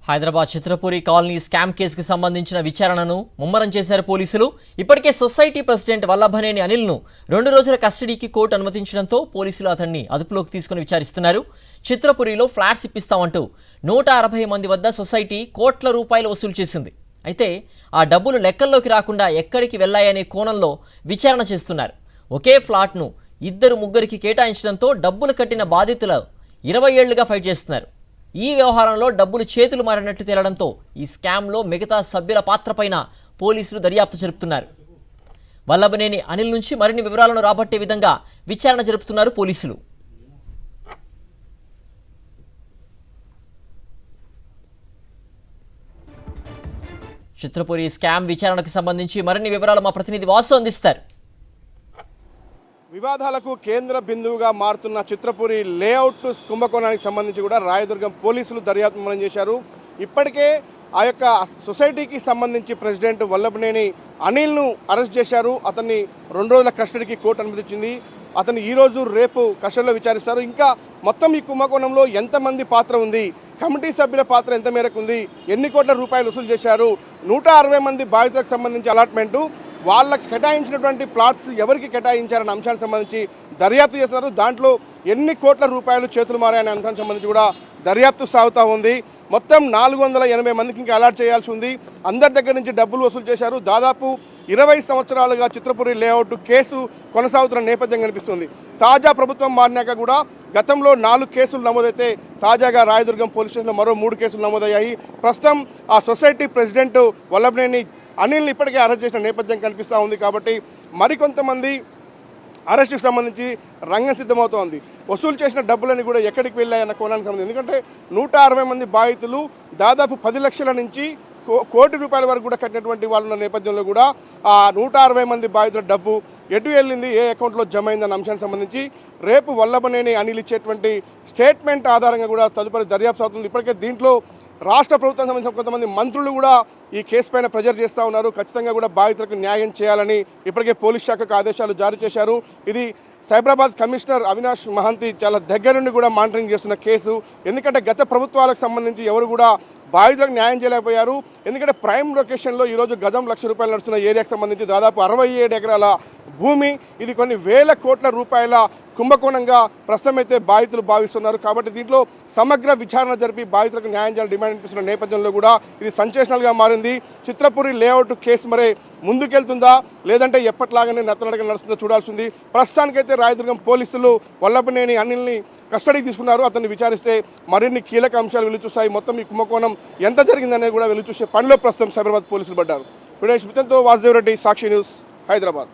Hyderabad Chitrapuri colony scam కేసుకు సంబంధించిన విచారణను ముమ్మరం చేశారు పోలీసులు. ఇప్పటికే సొసైటీ ప్రెసిడెంట్ వల్లభనేని అనిల్ను 2 రోజుల కస్టడీకి కోర్టు అనుమతించడంతో పోలీసులు అతన్ని అదుపులోకి తీసుకుని విచారిస్తున్నారు. చిత్రపురిలో ఫ్లాట్స్ ఇప్పిస్తామంటూ 160 మంది వద్ద సొసైటీ కోట్ల రూపాయలు వసూలు చేసింది. అయితే ఆ డబ్బులు లెక్కల్లోకి రాకుండా ఎక్కడికి వెళ్లాయనే కోణంలో విచారణ చేస్తున్నారు. ఒకే ఫ్లాట్ను 2-3కి కేటాయించడంతో డబ్బులు కట్టిన బాధితులు 20 ఏళ్లుగా ఫైట్ చేస్తున్నారు. ఈ వ్యవహారంలో డబ్బులు చేతులు మారినట్లు తేలడంతో ఈ స్కామ్లో మిగతా సభ్యుల పాత్రపైన పోలీసులు దర్యాప్తు జరుపుతున్నారు. వల్లభనేని అనిల్ నుంచి మరిన్ని వివరాలను రాబట్టే విధంగా విచారణ జరుపుతున్నారు పోలీసులు. చిత్రపురి స్కామ్ విచారణకు సంబంధించి మరిన్ని వివరాలు మా ప్రతినిధి వాసు అందిస్తారు. వివాదాలకు కేంద్ర బిందువుగా మారుతున్న చిత్రపురి లేఅవుట్ కుంభకోణానికి సంబంధించి కూడా రాయదుర్గం పోలీసులు దర్యాప్తు మొదలు చేశారు. ఇప్పటికే ఆ యొక్క సొసైటీకి సంబంధించి ప్రెసిడెంట్ వల్లభనేని అనిల్ను అరెస్ట్ చేశారు. అతన్ని 2 రోజుల కస్టడీకి కోర్టు అనుమతించింది. అతను ఈరోజు రేపు కస్టడీలో విచారిస్తారు. ఇంకా మొత్తం ఈ కుంభకోణంలో ఎంతమంది పాత్ర ఉంది, కమిటీ సభ్యుల పాత్ర ఎంత మేరకు ఉంది, ఎన్ని కోట్ల రూపాయలు వసూలు చేశారు, 160 మంది బాధితులకు సంబంధించి అలాట్మెంటు, వాళ్ళకి కేటాయించినటువంటి ప్లాట్స్ ఎవరికి కేటాయించారన్న అంశానికి సంబంధించి దర్యాప్తు చేస్తున్నారు. దాంట్లో ఎన్ని కోట్ల రూపాయలు చేతులు మారాయనే అంశానికి సంబంధించి కూడా దర్యాప్తు సాగుతూ ఉంది. మొత్తం 480 మందికి ఇంకా అలాట్ చేయాల్సి ఉంది. అందరి దగ్గర నుంచి డబ్బులు వసూలు చేశారు. దాదాపు 20 సంవత్సరాలుగా చిత్రపురి లేఅవుట్ కేసు కొనసాగుతున్న నేపథ్యం కనిపిస్తుంది. తాజా ప్రభుత్వం మారినాక కూడా గతంలో 4 కేసులు నమోదైతే తాజాగా రాయదుర్గం పోలీస్ స్టేషన్లో మరో 3 కేసులు నమోదయ్యాయి. ప్రస్తుతం ఆ సొసైటీ ప్రెసిడెంట్ వల్లభనేని అనిల్ని ఇప్పటికే అరెస్ట్ చేసిన నేపథ్యం కనిపిస్తూ ఉంది. కాబట్టి మరికొంతమంది అరెస్టుకు సంబంధించి రంగం సిద్ధమవుతోంది. వసూలు చేసిన డబ్బులని కూడా ఎక్కడికి వెళ్ళాయన్న కోణానికి సంబంధించి, ఎందుకంటే 160 మంది బాధితులు దాదాపు 10 లక్షల నుంచి కోటి రూపాయల వరకు కూడా కట్టినటువంటి వాళ్ళు ఉన్న నేపథ్యంలో కూడా ఆ 160 మంది బాధితుల డబ్బు ఎటు వెళ్ళింది, ఏ అకౌంట్లో జమ అయిందన్న అంశానికి సంబంధించి రేపు వల్లభనేని అనిల్ ఇచ్చేటువంటి స్టేట్మెంట్ ఆధారంగా కూడా తదుపరి దర్యాప్తు అవుతుంది. ఇప్పటికే దీంట్లో రాష్ట్ర ప్రభుత్వం సంబంధించిన కొంతమంది మంత్రులు కూడా ఈ కేసు పైన ప్రెజర్ చేస్తూ ఉన్నారు. ఖచ్చితంగా కూడా బాధితులకు న్యాయం చేయాలని ఇప్పటికే పోలీస్ శాఖకు ఆదేశాలు జారీ చేశారు. ఇది సైబరాబాద్ కమిషనర్ అవినాష్ మహంతి చాలా దగ్గర నుండి కూడా మానిటరింగ్ చేస్తున్న కేసు. ఎందుకంటే గత ప్రభుత్వాలకు సంబంధించి ఎవరు కూడా బాధితులకు న్యాయం చేయలేకపోయారు. ఎందుకంటే ప్రైమ్ లొకేషన్లో ఈరోజు గజం ₹1,00,000 నడుస్తున్న ఏరియాకు సంబంధించి దాదాపు 67 ఎకరాల భూమి, ఇది కొన్ని వేల కోట్ల రూపాయల కుంభకోణంగా ప్రస్తుతం అయితే బాధితులు భావిస్తున్నారు. కాబట్టి దీంట్లో సమగ్ర విచారణ జరిపి బాధితులకు న్యాయం చేయాలని డిమాండ్ వినిపిస్తున్న నేపథ్యంలో కూడా ఇది సెన్సేషనల్గా మారింది. చిత్రపురి లేఅవుట్ కేసు మరే ముందుకెళ్తుందా లేదంటే ఎప్పట్లాగానే నత్తనడక నడుస్తుందో చూడాల్సింది. ప్రస్తుతానికైతే రాయదుర్గం పోలీసులు వల్లభనేని అనిల్ని కస్టడీకి తీసుకున్నారు. అతన్ని విచారిస్తే మరిన్ని కీలక అంశాలు వెలుచూస్తాయి. మొత్తం ఈ కుంభకోణం ఎంత జరిగిందనేది కూడా వెలుచూసే పనిలో ప్రస్తుతం సైబరాబాద్ పోలీసులు పడ్డారు. వీడియో వాసుదేవ్ రెడ్డి, సాక్షి న్యూస్, హైదరాబాద్.